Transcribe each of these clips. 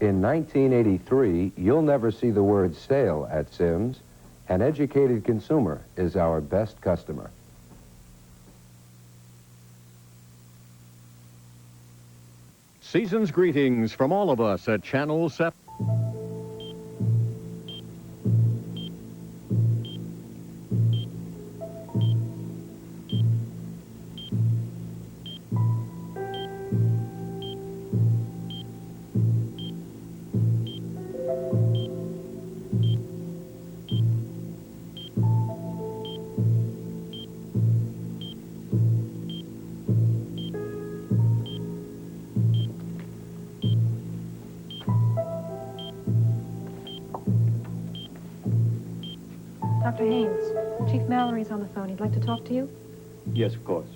In 1983, you'll never see the word sale at Simms. An educated consumer is our best customer. Season's greetings from all of us at Channel 7. Dr. Haynes, Chief Mallory's on the phone. He'd like to talk to you. Yes, of course.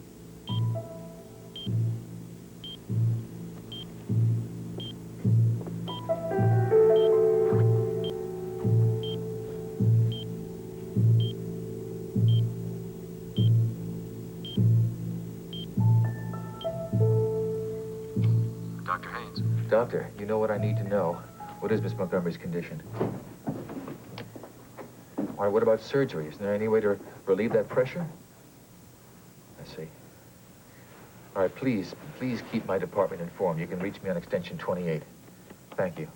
Dr. Haynes. Doctor, you know what I need to know. What is Miss Montgomery's condition? All right, what about surgery? Is there any way to relieve that pressure? I see. All right, please keep my department informed. You can reach me on extension 28. Thank you.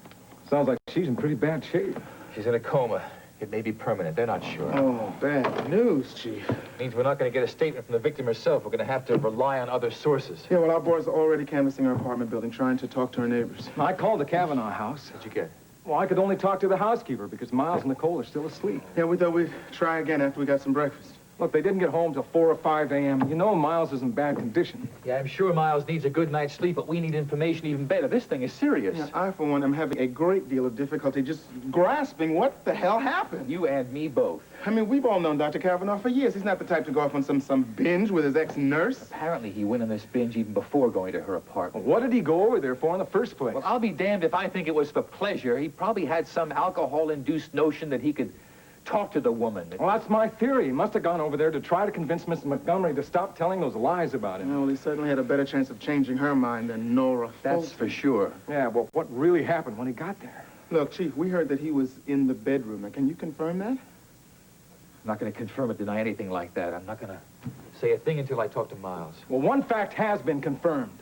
Sounds like she's in pretty bad shape. She's in a coma. It may be permanent. They're not sure. Oh, bad news, Chief. Means we're not going to get a statement from the victim herself. We're going to have to rely on other sources. Yeah, well, our boys are already canvassing our apartment building, trying to talk to our neighbors. I called the Kavanaugh house. What'd you get? Well, I could only talk to the housekeeper because Miles and Nicole are still asleep. Yeah, we thought we'd try again after we got some breakfast. Look, they didn't get home till 4 or 5 a.m. You know Miles is in bad condition. Yeah, I'm sure Miles needs a good night's sleep, but we need information even better. This thing is serious. Yeah, I, for one, am having a great deal of difficulty just grasping what the hell happened. You and me both. I mean, we've all known Dr. Kavanaugh for years. He's not the type to go off on some binge with his ex-nurse. Apparently, he went on this binge even before going to her apartment. Well, what did he go over there for in the first place? Well, I'll be damned if I think it was for pleasure. He probably had some alcohol-induced notion that he could talk to the woman. Well, that's my theory. He must have gone over there to try to convince Miss Montgomery to stop telling those lies about him. Well, he certainly had a better chance of changing her mind than Nora. That's for sure. Yeah, well, what really happened when he got there? Look, Chief, we heard that he was in the bedroom. Now, can you confirm that? I'm not going to confirm or deny anything like that. I'm not going to say a thing until I talk to Miles. Well, one fact has been confirmed.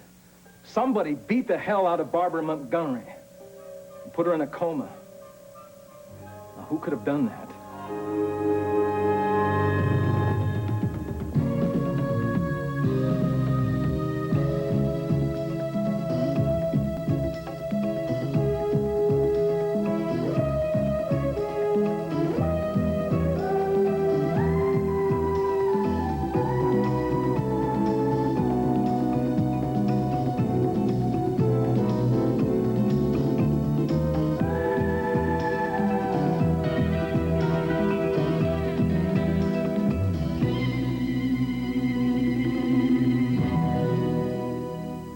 Somebody beat the hell out of Barbara Montgomery and put her in a coma. Now, who could have done that?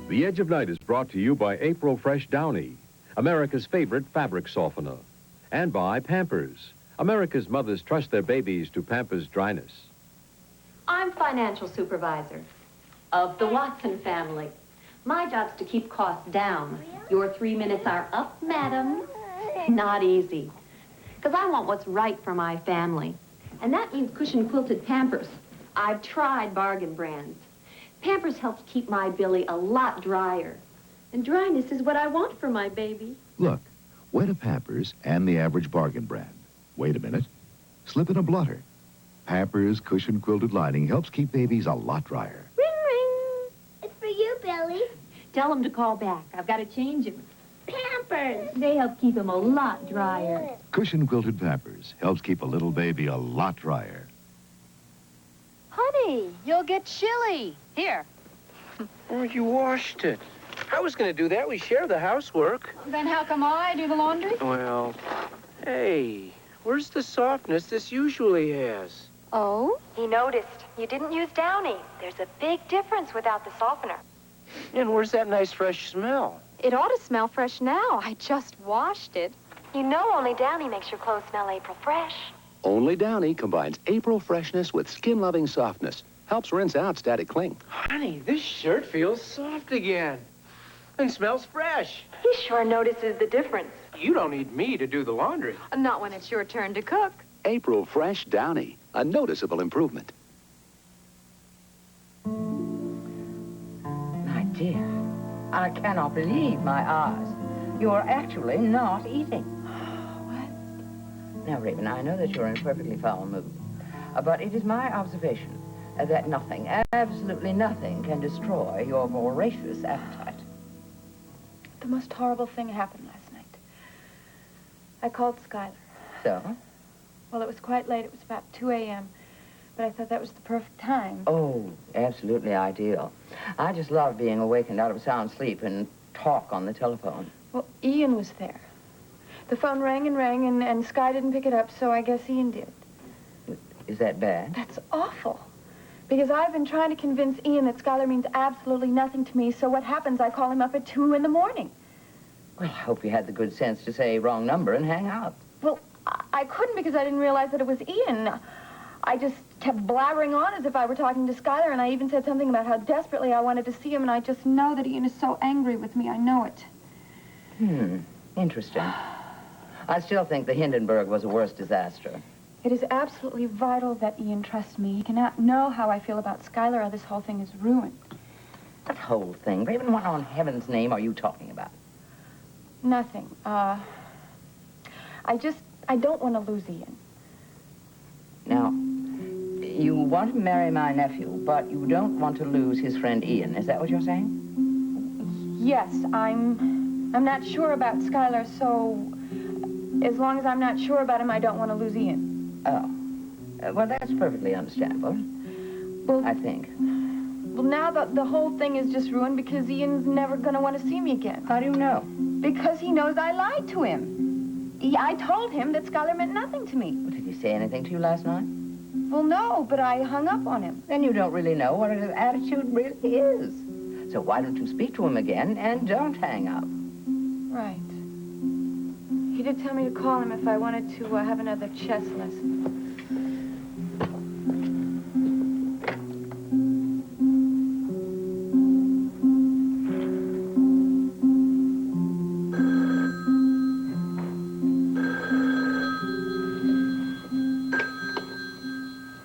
The Edge of Night is brought to you by April Fresh Downy, America's favorite fabric softener, and by Pampers. America's mothers trust their babies to Pampers dryness. I'm financial supervisor of the Watson family. My job's to keep costs down. Your 3 minutes are up, madam. Not easy. Because I want what's right for my family. And that means cushion-quilted Pampers. I've tried bargain brands. Pampers helps keep my Billy a lot drier. And dryness is what I want for my baby. Look, wet a Pampers and the average bargain brand. Wait a minute. Slip in a blotter. Pampers cushion-quilted lining helps keep babies a lot drier. Ring, ring. It's for you, Billy. Tell him to call back. I've got to change him. Pampers. They help keep him a lot drier. Cushion-quilted Pampers helps keep a little baby a lot drier. Honey, you'll get chilly. Here. Oh, you washed it. I was going to do that. We share the housework. Then how come I do the laundry? Well, hey, where's the softness this usually has? Oh? He noticed. You didn't use Downy. There's a big difference without the softener. And where's that nice fresh smell? It ought to smell fresh now. I just washed it. You know only Downy makes your clothes smell April fresh. Only Downy combines April freshness with skin-loving softness. Helps rinse out static cling. Honey, this shirt feels soft again. It smells fresh. He sure notices the difference. You don't need me to do the laundry. Not when it's your turn to cook. April Fresh Downy, a noticeable improvement. My dear, I cannot believe my eyes. You are actually not eating. What? Now, Raven, I know that you're in a perfectly foul mood, but it is my observation that nothing, absolutely nothing, can destroy your voracious appetite. The most horrible thing happened last night. I called Skylar. So? Well, it was quite late. It was about 2 a.m. But I thought that was the perfect time. Oh, absolutely ideal. I just love being awakened out of a sound sleep and talk on the telephone. Well, Ian was there. The phone rang and rang, and Sky didn't pick it up, so I guess Ian did. Is that bad? That's awful. Because I've been trying to convince Ian that Skylar means absolutely nothing to me, so what happens? I call him up at 2 in the morning. Well, I hope you had the good sense to say wrong number and hang up. Well, I couldn't because I didn't realize that it was Ian. I just kept blabbering on as if I were talking to Skylar, and I even said something about how desperately I wanted to see him, and I just know that Ian is so angry with me. I know it. Interesting. I still think the Hindenburg was a worse disaster. It is absolutely vital that Ian trusts me. He cannot know how I feel about Skylar, or this whole thing is ruined. That whole thing? Raven, what on heaven's name are you talking about? Nothing. I don't want to lose Ian. Now, you want to marry my nephew, but you don't want to lose his friend Ian. Is that what you're saying? Yes, I'm not sure about Skylar, so as long as I'm not sure about him, I don't want to lose Ian. Oh. Well, that's perfectly understandable. Well, I think. Well, now the whole thing is just ruined because Ian's never going to want to see me again. How do you know? Because he knows I lied to him. I told him that Skylar meant nothing to me. Well, did he say anything to you last night? Well, no, but I hung up on him. Then you don't really know what his attitude really is. So why don't you speak to him again and don't hang up? Right. He did tell me to call him if I wanted to have another chess lesson.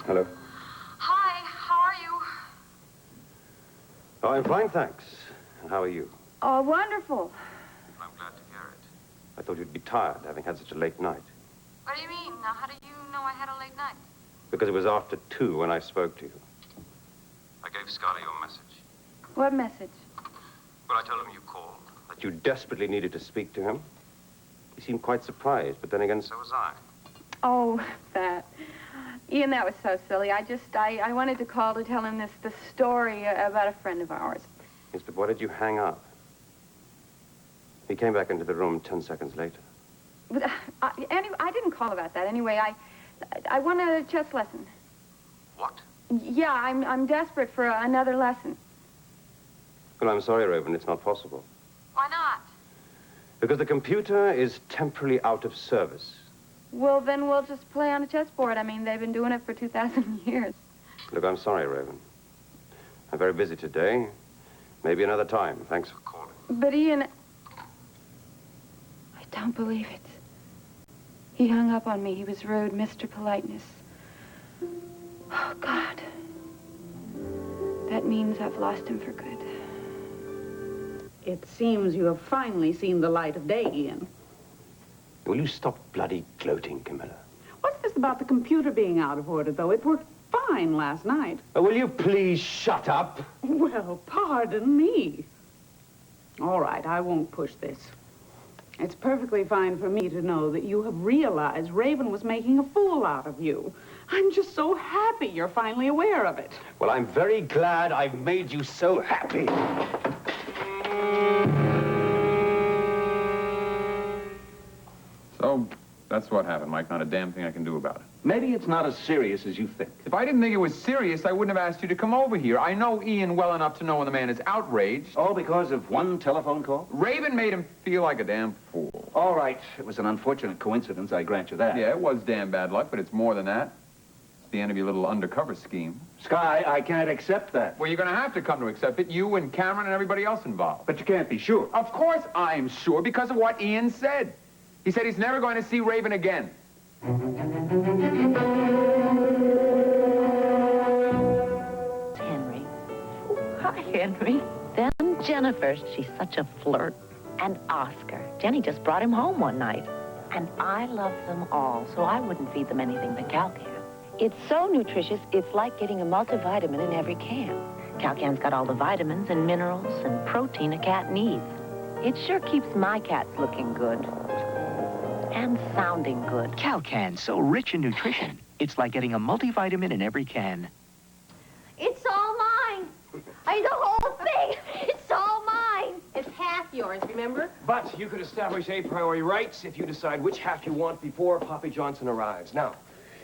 Hello. Hi, how are you? Oh, I'm fine, thanks. And how are you? Oh, wonderful. I'm glad to hear it. I thought you'd be tired, having had such a late night. What do you mean? Now, how do you know I had a late night? Because it was after 2 when I spoke to you. I gave Scarlett your message. What message? Well, I told him you called. That you desperately needed to speak to him. He seemed quite surprised, but then again, so was I. Oh, that. Ian, that was so silly. I wanted to call to tell him the story about a friend of ours. Yes, but why did you hang up? He came back into the room 10 seconds later. But, anyway, I didn't call about that. Anyway, I want a chess lesson. What? Yeah, I'm desperate for another lesson. Well, I'm sorry, Raven, it's not possible. Why not? Because the computer is temporarily out of service. Well, then we'll just play on a chessboard. I mean, they've been doing it for 2,000 years. Look, I'm sorry, Raven. I'm very busy today. Maybe another time. Thanks for calling. But Ian, I don't believe it. He hung up on me. He was rude, Mr. Politeness. Oh, God. That means I've lost him for good. It seems you have finally seen the light of day, Ian. Will you stop bloody gloating, Camilla? What's this about the computer being out of order, though? It worked fine last night. Oh, will you please shut up? Well, pardon me. All right, I won't push this. It's perfectly fine for me to know that you have realized Raven was making a fool out of you. I'm just so happy you're finally aware of it. Well, I'm very glad I've made you so happy. So, that's what happened, Mike. Not a damn thing I can do about it. Maybe it's not as serious as you think. If I didn't think it was serious, I wouldn't have asked you to come over here. I know Ian well enough to know when the man is outraged. All because of one telephone call? Raven made him feel like a damn fool. All right. It was an unfortunate coincidence, I grant you that. Yeah, it was damn bad luck, but it's more than that. the end of your little undercover scheme. Sky, I can't accept that. Well, you're going to have to come to accept it, you and Cameron and everybody else involved. But you can't be sure. Of course I'm sure, because of what Ian said. He said he's never going to see Raven again. Henry. Hi, Henry. Then Jennifer, she's such a flirt. And Oscar. Jenny just brought him home one night. And I love them all, so I wouldn't feed them anything but Calcan. It's so nutritious, it's like getting a multivitamin in every can. Calcan's got all the vitamins and minerals and protein a cat needs. It sure keeps my cats looking good. And sounding good. Calcan, so rich in nutrition. It's like getting a multivitamin in every can. It's all mine. I the whole thing. It's all mine. It's half yours, remember? But you could establish a priori rights if you decide which half you want before Poppy Johnson arrives. Now,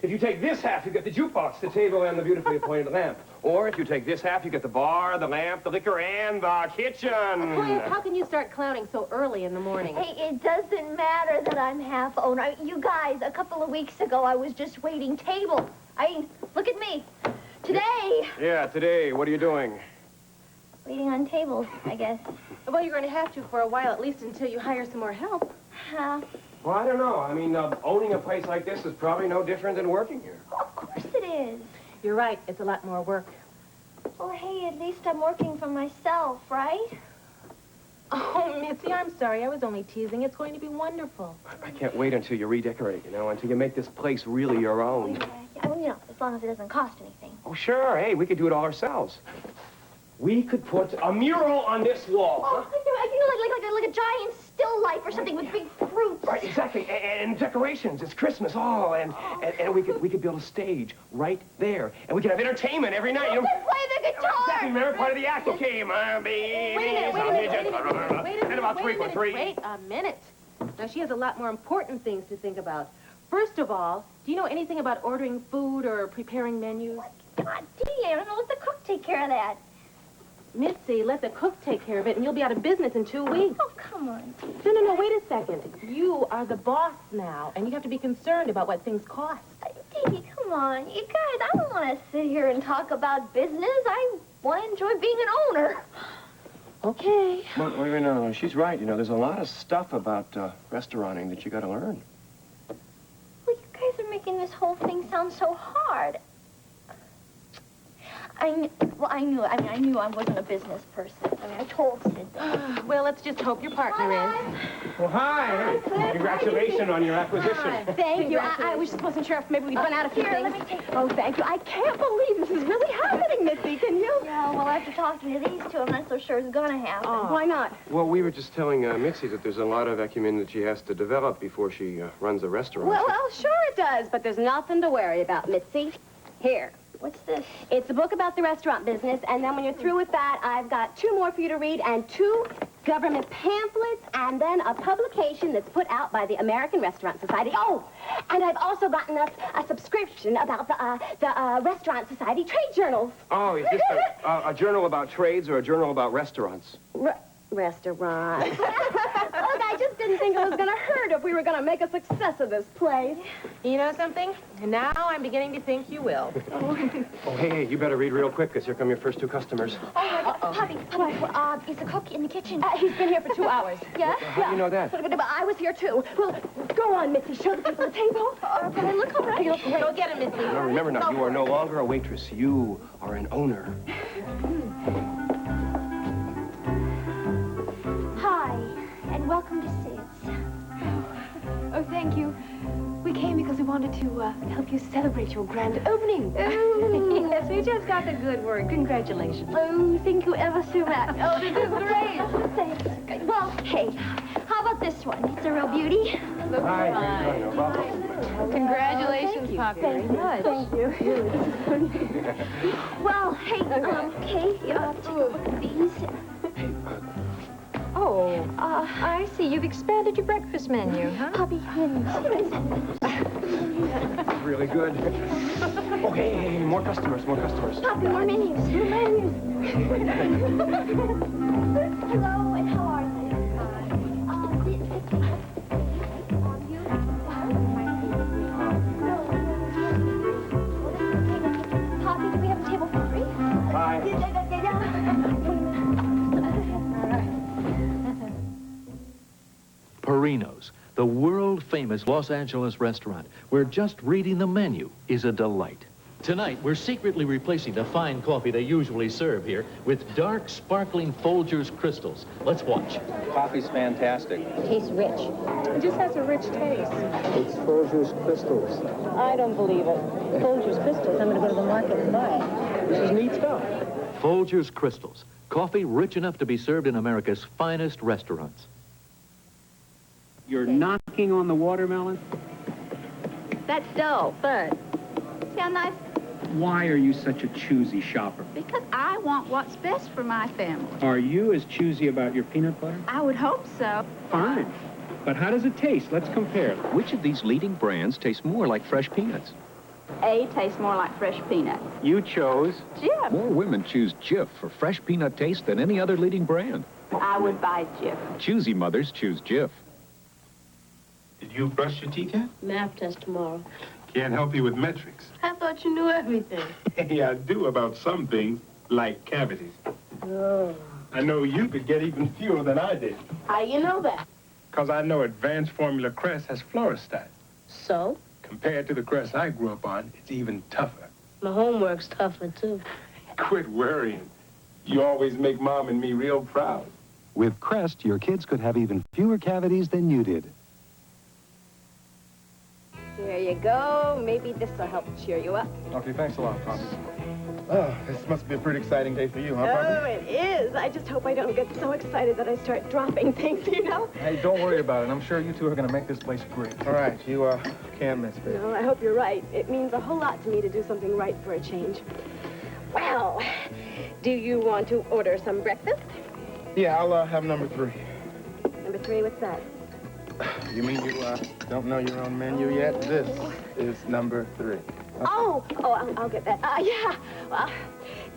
if you take this half, you get the jukebox, the table, and the beautifully appointed lamp. Or if you take this half, you get the bar, the lamp, the liquor, and the kitchen. Claire, how can you start clowning so early in the morning? Hey, it doesn't matter that I'm half owner. You guys, a couple of weeks ago, I was just waiting tables. Look at me. Today. Yeah, today, what are you doing? Waiting on tables, I guess. Well, you're going to have to for a while, at least until you hire some more help. Well, I don't know. I mean, owning a place like this is probably no different than working here. Of course it is. You're right. It's a lot more work. Well, hey, at least I'm working for myself, right? Oh, Mitzi, I'm sorry. I was only teasing. It's going to be wonderful. I can't wait until you redecorate, you know, until you make this place really your own. Yeah, well, you know, as long as it doesn't cost anything. Oh, sure. Hey, we could do it all ourselves. We could put a mural on this wall. Oh, you know, like a giant still life or something with big fruits. Right, exactly. And decorations. It's Christmas, all. And we could build a stage right there. And we could have entertainment every night. You can play the guitar. Exactly. Remember, part of the act. Okay, my baby. Wait a minute. Now, she has a lot more important things to think about. First of all, do you know anything about ordering food or preparing menus? God damn, let the cook take care of that. Mitzi, let the cook take care of it, and you'll be out of business in 2 weeks. Oh, come on. No, wait a second. You are the boss now, and you have to be concerned about what things cost. Dee, come on. You guys, I don't want to sit here and talk about business. I want to enjoy being an owner. Okay. Wait, no, she's right. You know, there's a lot of stuff about restauranting that you got to learn. Well, you guys are making this whole thing sound so hard. I knew I wasn't a business person. I mean, I told Sid that. Well, let's just hope your partner is. Well, hi. Congratulations on your acquisition. Hi. Thank you. I wasn't sure if maybe we'd run out of Here, things. let me take Oh, thank you. I can't believe this is really happening, Mitzi. Can you? Yeah, well, after talking to these two, I'm not so sure it's gonna happen. Why not? Well, we were just telling Mitzi that there's a lot of acumen that she has to develop before she runs a restaurant. Well, sure it does, but there's nothing to worry about, Mitzi. Here. What's this? It's a book about the restaurant business, and then when you're through with that, I've got 2 more for you to read, and 2 government pamphlets, and then a publication that's put out by the American Restaurant Society. Oh, and I've also gotten us a subscription about the Restaurant Society trade journals. Oh, is this a journal about trades or a journal about restaurants? Restaurants. Look, I just didn't think it was going to hurt if we were going to make a success of this place. You know something? Now I'm beginning to think you will. Oh, hey, you better read real quick, because here come your first 2 customers. Poppy, is the cook in the kitchen? He's been here for 2 hours. Yeah? How do you know that? But I was here, too. Well, go on, Mitzi. Show the people the table. Can I look all right? You look great. Go get him, Mitzi. Now, remember now, you are no longer a waitress. You are an owner. Hi, and welcome to Sid's. Oh, thank you. We came because we wanted to help you celebrate your grand opening. Oh, yes, we just got the good word. Congratulations. Oh, thank you ever so much. Oh, this is great. Thanks. Well, hey, how about this one? It's a real beauty. Hi. Congratulations, Poppy. Thank you. Thank you. Well, hey, Kay, take a look at these. Oh, I see. You've expanded your breakfast menu, huh? Poppy, Really good. Oh, hey, more customers. Poppy, more menus. Hello, and how are they? Chino's, the world-famous Los Angeles restaurant, where just reading the menu is a delight. Tonight, we're secretly replacing the fine coffee they usually serve here with dark, sparkling Folgers crystals. Let's watch. Coffee's fantastic. Tastes rich. It just has a rich taste. It's Folgers crystals. I don't believe it. Folgers crystals. I'm going to go to the market and buy it. This is neat stuff. Folgers crystals, coffee rich enough to be served in America's finest restaurants. You're knocking on the watermelon? That's dough, bud. See how nice? Why are you such a choosy shopper? Because I want what's best for my family. Are you as choosy about your peanut butter? I would hope so. Fine. But how does it taste? Let's compare. Which of these leading brands tastes more like fresh peanuts? A tastes more like fresh peanuts. You chose. Jif. More women choose Jif for fresh peanut taste than any other leading brand. I would buy Jif. Choosy mothers choose Jif. Did you brush your teeth yet? Math test tomorrow. Can't help you with metrics. I thought you knew everything. Yeah, I do about some things, like cavities. Oh. I know you could get even fewer than I did. How you know that? Because I know Advanced Formula Crest has fluorostat. So? Compared to the crest I grew up on, it's even tougher. My homework's tougher, too. Quit worrying. You always make Mom and me real proud. With Crest, your kids could have even fewer cavities than you did. There you go. Maybe this will help cheer you up. Okay, thanks a lot, Poppy. Oh, this must be a pretty exciting day for you, huh, Oh, Poppy? it is. I just hope I don't get so excited that I start dropping things, you know? Hey, don't worry about it. I'm sure you two are going to make this place great. All right, you can't miss, baby. No, I hope you're right. It means a whole lot to me to do something right for a change. Well, do you want to order some breakfast? Yeah, I'll have number 3. Number 3, what's that? You mean you don't know your own menu yet? This is number 3. Oh, I'll get that. Yeah. Well,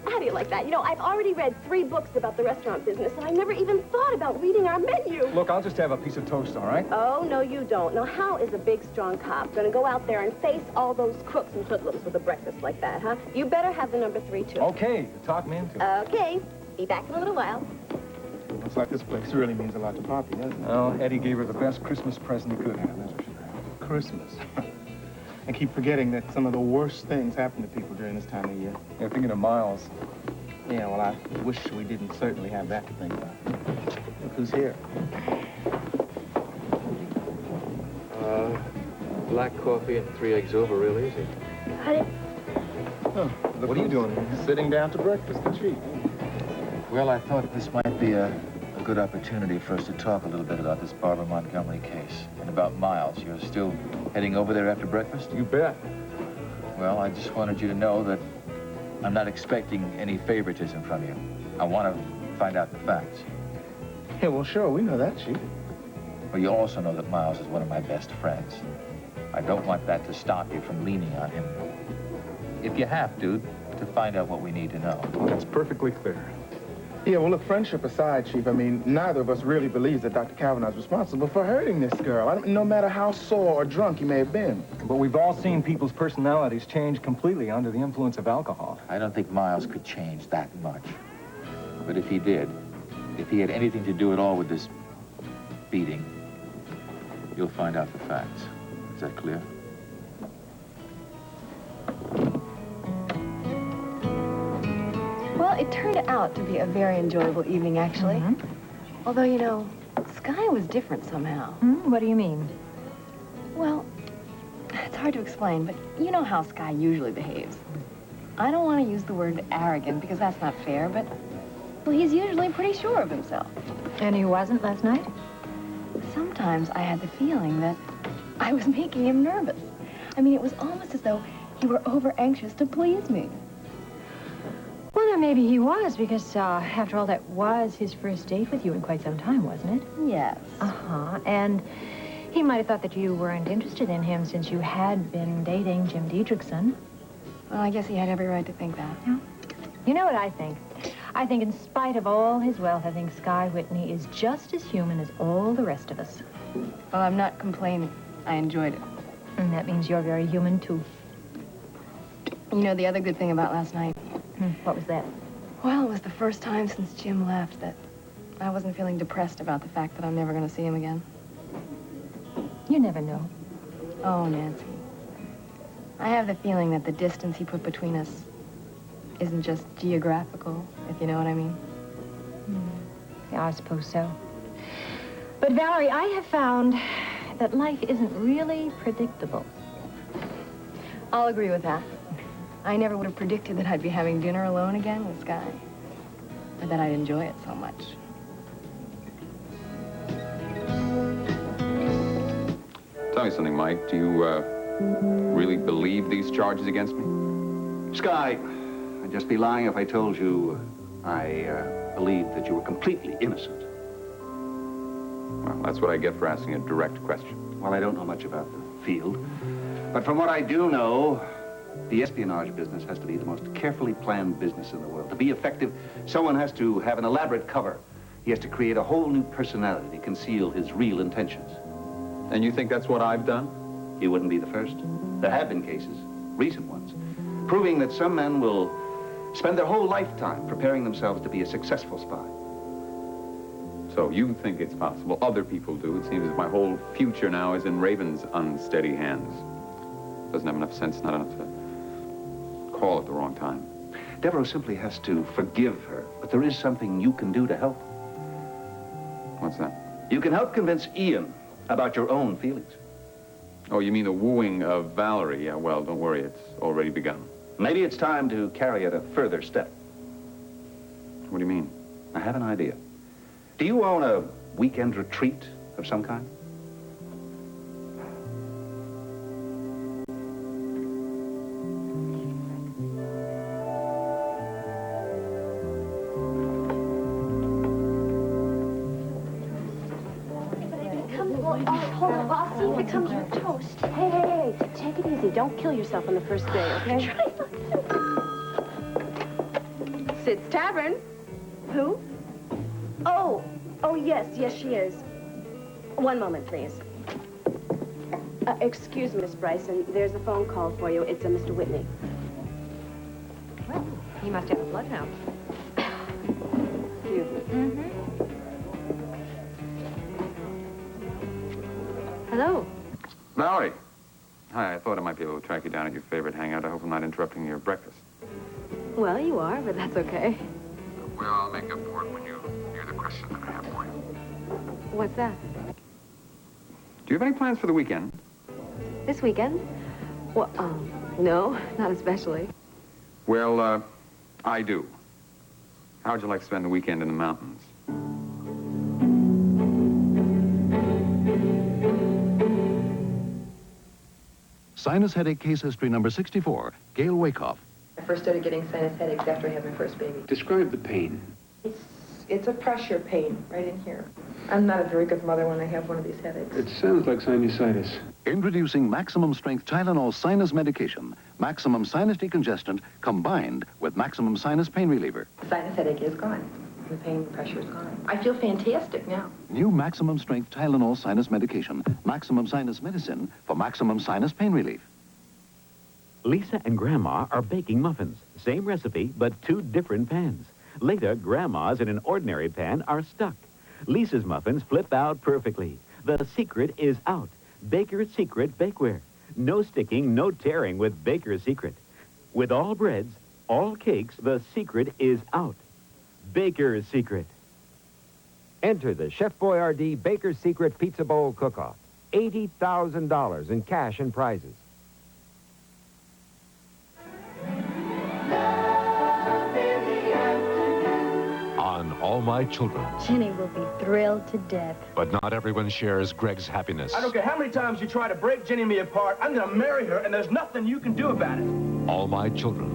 how do you like that? You know, I've already read 3 books about the restaurant business, and I never even thought about reading our menu. Look, I'll just have a piece of toast, all right? Oh, no, you don't. Now, how is a big, strong cop going to go out there and face all those crooks and hoodlums with a breakfast like that, huh? You better have the number 3, too. Okay, talk me into it. Okay. Be back in a little while. Looks like this place really means a lot to Poppy, doesn't it? Oh, Eddie gave her the best Christmas present he could have, that's for sure. Christmas. I keep forgetting that some of the worst things happen to people during this time of year. Yeah, thinking of Miles. Yeah, well, I wish we didn't certainly have that to think about. Look who's here. Black coffee and 3 eggs over, real easy. Got it. Oh, What are you doing here? Sitting down to breakfast, the treat. Well, I thought this might be a good opportunity for us to talk a little bit about this Barbara Montgomery case. And about Miles. You're still heading over there after breakfast? You bet. Well, I just wanted you to know that I'm not expecting any favoritism from you. I want to find out the facts. Yeah, well, sure, we know that, Chief. Well, you also know that Miles is one of my best friends. I don't want that to stop you from leaning on him. If you have to find out what we need to know. Well, that's perfectly clear. Yeah, well, look, friendship aside, Chief, I mean, neither of us really believes that Dr. Kavanaugh's responsible for hurting this girl. No matter how sore or drunk he may have been. But we've all seen people's personalities change completely under the influence of alcohol. I don't think Miles could change that much. But if he did, if he had anything to do at all with this beating, you'll find out the facts. Is that clear? Well, it turned out to be a very enjoyable evening, actually. Although, you know, Sky was different somehow. What do you mean? Well, it's hard to explain, but you know how Sky usually behaves. I don't want to use the word arrogant because that's not fair, but, well, he's usually pretty sure of himself. And he wasn't last night? Sometimes I had the feeling that I was making him nervous. I mean, it was almost as though he were over-anxious to please me. Well, then maybe he was, because after all, that was his first date with you in quite some time, wasn't it? Yes. Uh-huh. And he might have thought that you weren't interested in him since you had been dating Jim Diedrichson. Well, I guess he had every right to think that. Yeah. You know what I think? I think in spite of all his wealth, I think Sky Whitney is just as human as all the rest of us. Well, I'm not complaining. I enjoyed it. And that means you're very human, too. You know, the other good thing about last night? What was that? Well, it was the first time since Jim left that I wasn't feeling depressed about the fact that I'm never going to see him again. You never know. Oh, Nancy. I have the feeling that the distance he put between us isn't just geographical, if you know what I mean. Yeah, I suppose so. But, Valerie, I have found that life isn't really predictable. I'll agree with that. I never would have predicted that I'd be having dinner alone again with Sky. Or that I'd enjoy it so much. Tell me something, Mike. Do you, really believe these charges against me? Sky, I'd just be lying if I told you I believed that you were completely innocent. Well, that's what I get for asking a direct question. Well, I don't know much about the field, but from what I do know, the espionage business has to be the most carefully planned business in the world. To be effective, someone has to have an elaborate cover. He has to create a whole new personality to conceal his real intentions. And you think that's what I've done? You wouldn't be the first. There have been cases, recent ones, proving that some men will spend their whole lifetime preparing themselves to be a successful spy. So you think it's possible. Other people do. It seems that my whole future now is in Raven's unsteady hands. Doesn't have enough sense, not enough to call at the wrong time. Devereaux simply has to forgive her, but there is something you can do to help. What's that? You can help convince Ian about your own feelings. Oh, you mean the wooing of Valerie? Yeah, well, don't worry, it's already begun. Maybe it's time to carry it a further step. What do you mean? I have an idea. Do you own a weekend retreat of some kind? Hold on, I'll see if it comes with toast. Hey, take it easy. Don't kill yourself on the first day, okay? Sid's Tavern. Who? Oh, yes, she is. One moment, please. Excuse me, Miss Bryson. There's a phone call for you. It's Mr. Whitney. Well, he must have a bloodhound. Excuse me. Hello. Valerie. Hi, I thought I might be able to track you down at your favorite hangout. I hope I'm not interrupting your breakfast. Well, you are, but that's okay. Well, I'll make up for it when you hear the question that I have for you. What's that? Do you have any plans for the weekend? This weekend? Well, no, not especially. Well, I do. How would you like to spend the weekend in the mountains? Sinus headache case history number 64, Gail Wakehoff. I first started getting sinus headaches after I had my first baby. Describe the pain. It's a pressure pain right in here. I'm not a very good mother when I have one of these headaches. It sounds like sinusitis. Introducing maximum strength Tylenol sinus medication, maximum sinus decongestant combined with maximum sinus pain reliever. The sinus headache is gone. The pain pressure is gone. I feel fantastic now. New maximum strength Tylenol sinus medication, maximum sinus medicine for maximum sinus pain relief. Lisa and Grandma are baking muffins. Same recipe, but 2 different pans. Later, Grandma's in an ordinary pan are stuck. Lisa's muffins flip out perfectly. The secret is out. Baker's Secret Bakeware. No sticking, no tearing with Baker's Secret. With all breads, all cakes, the secret is out. Baker's Secret. Enter the Chef Boyardee Baker's Secret Pizza Bowl Cook-Off. $80,000 in cash and prizes. On All My Children. Jenny will be thrilled to death. But not everyone shares Greg's happiness. I don't care how many times you try to break Jenny and me apart, I'm gonna marry her, and there's nothing you can do about it. All My Children.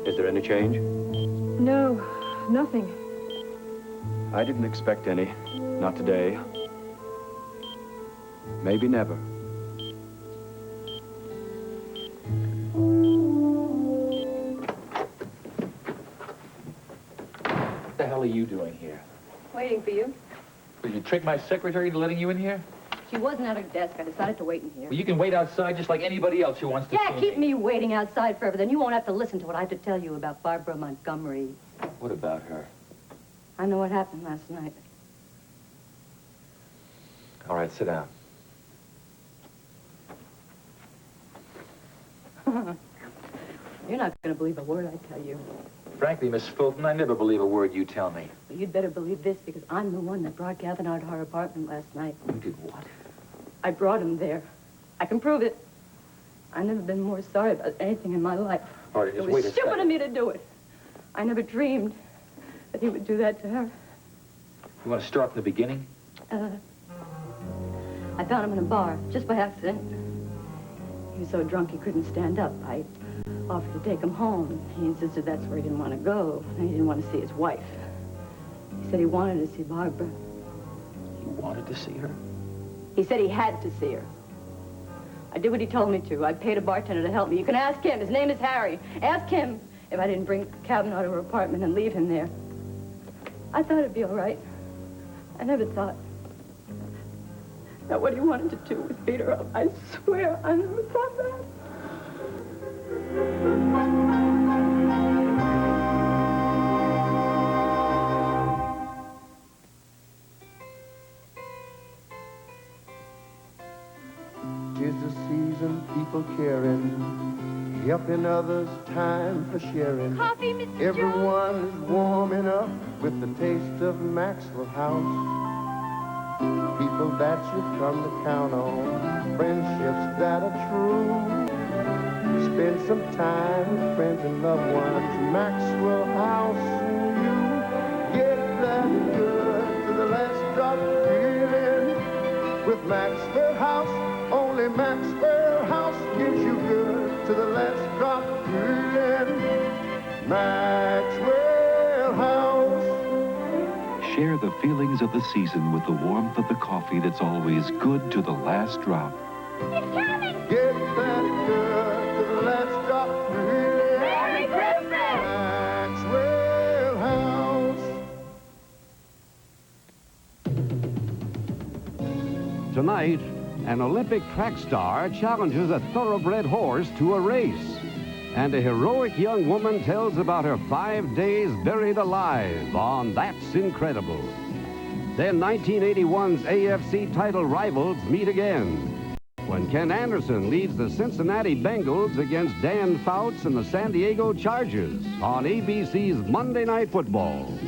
Is there any change? No, nothing. I didn't expect any. Not today. Maybe never. What the hell are you doing here? Waiting for you. Did you trick my secretary into letting you in here? She wasn't at her desk. I decided to wait in here. Well, you can wait outside just like anybody else who wants to Yeah, see keep me waiting outside forever. Then you won't have to listen to what I have to tell you about Barbara Montgomery. What about her? I know what happened last night. All right, sit down. You're not going to believe a word I tell you. Frankly, Miss Fulton, I never believe a word you tell me. But you'd better believe this, because I'm the one that brought Gavin out of our apartment last night. You did what? I brought him there. I can prove it. I've never been more sorry about anything in my life. All right, It just was wait a stupid second. of me to do it. I never dreamed that he would do that to her. You want to start from the beginning? I found him in a bar, just by accident. He was so drunk he couldn't stand up. I offered to take him home. He insisted that's where he didn't want to go, and he didn't want to see his wife. He said he wanted to see Barbara. You wanted to see her? He said he had to see her. I did what he told me to. I paid a bartender to help me. You can ask him. His name is Harry. Ask him if I didn't bring Cabin out of her apartment and leave him there. I thought it'd be all right. I never thought that what he wanted to do was beat her up. I swear, I never thought that. Tis the season, people caring, helping others, time for sharing. Coffee, Mr. Everyone is warming up with the taste of Maxwell House. People that you come to count on, friendships that are true. Spend some time with friends and loved ones, Maxwell House, and you get that good to the last drop feeling with Maxwell House. Only Maxwell House gives you good to the last drop feeling. Maxwell House. Share the feelings of the season with the warmth of the coffee that's always good to the last drop. It's coming! Get that good to the last drop feeling. Merry Christmas! Maxwell House. Tonight, an Olympic track star challenges a thoroughbred horse to a race. And a heroic young woman tells about her 5 days buried alive on That's Incredible. Then 1981's AFC title rivals meet again when Ken Anderson leads the Cincinnati Bengals against Dan Fouts and the San Diego Chargers on ABC's Monday Night Football.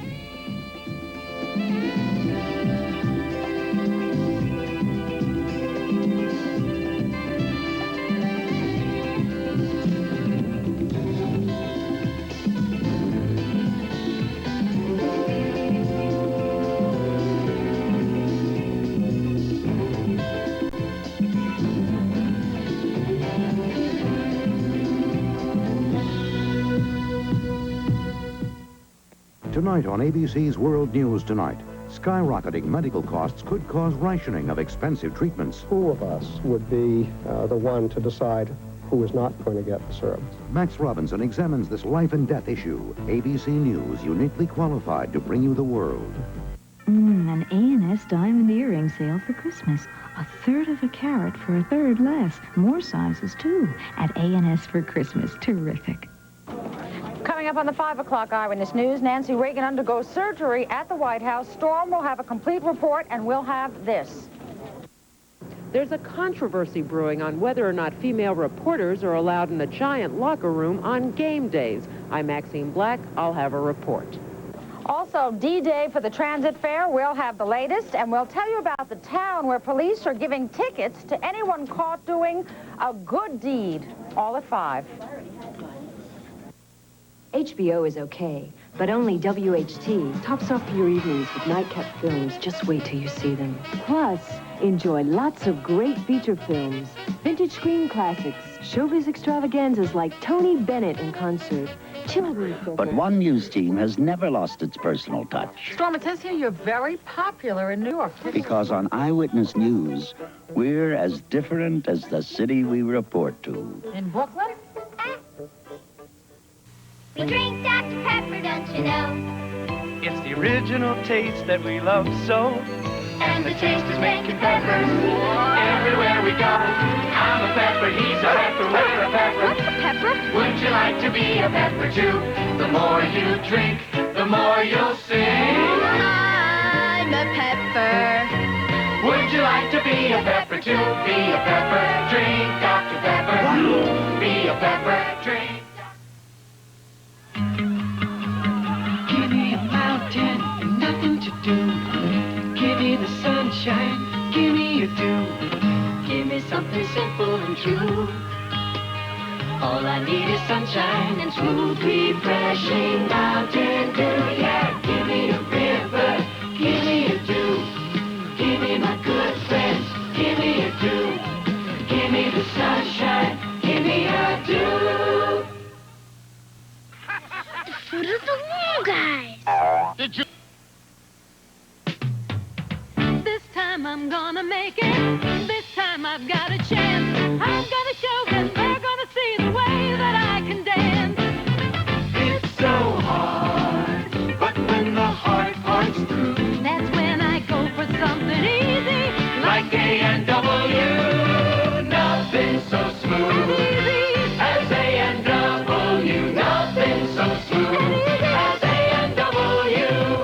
Tonight on ABC's World News Tonight, skyrocketing medical costs could cause rationing of expensive treatments. Who of us would be the one to decide who is not going to get the syrup? Max Robinson examines this life and death issue. ABC News, uniquely qualified to bring you the world. An A&S diamond earring sale for Christmas. 1/3 of a carat for 1/3 less. More sizes, too. At A&S for Christmas. Terrific. Coming up on the 5 o'clock Eyewitness News, Nancy Reagan undergoes surgery at the White House. Storm will have a complete report, and we'll have this. There's a controversy brewing on whether or not female reporters are allowed in the giant locker room on game days. I'm Maxine Black. I'll have a report. Also, D-Day for the transit fair. We'll have the latest, and we'll tell you about the town where police are giving tickets to anyone caught doing a good deed. All at 5. HBO is okay, but only WHT tops off your evenings with nightcap films. Just wait till you see them. Plus, enjoy lots of great feature films, vintage screen classics, showbiz extravaganzas like Tony Bennett in concert, children's... But one news team has never lost its personal touch. Storm, it says here you're very popular in New York. Because on Eyewitness News, we're as different as the city we report to. In Brooklyn? We drink Dr. Pepper, don't you know? It's the original taste that we love so. And the taste is making peppers Everywhere we go. I'm a pepper, he's a pepper, we're a pepper. What's a pepper? Would you like to be a pepper too? The more you drink, the more you'll sing. pepper. Would you like to be a pepper too? Be a pepper, drink Dr. Pepper. Be a pepper, drink. Give me a mountain and nothing to do. Give me the sunshine, give me a dew. Give me something simple and true. All I need is sunshine and smooth, refreshing mountain dew. Yeah, give me a river, give me a dew. Give me my good friends, give me a dew. Give me the sunshine, give me a dew. The foot of the wall, guys. Did you? This time I'm gonna make it. This time I've got a chance. I'm gonna show them they're gonna see the way that I can dance.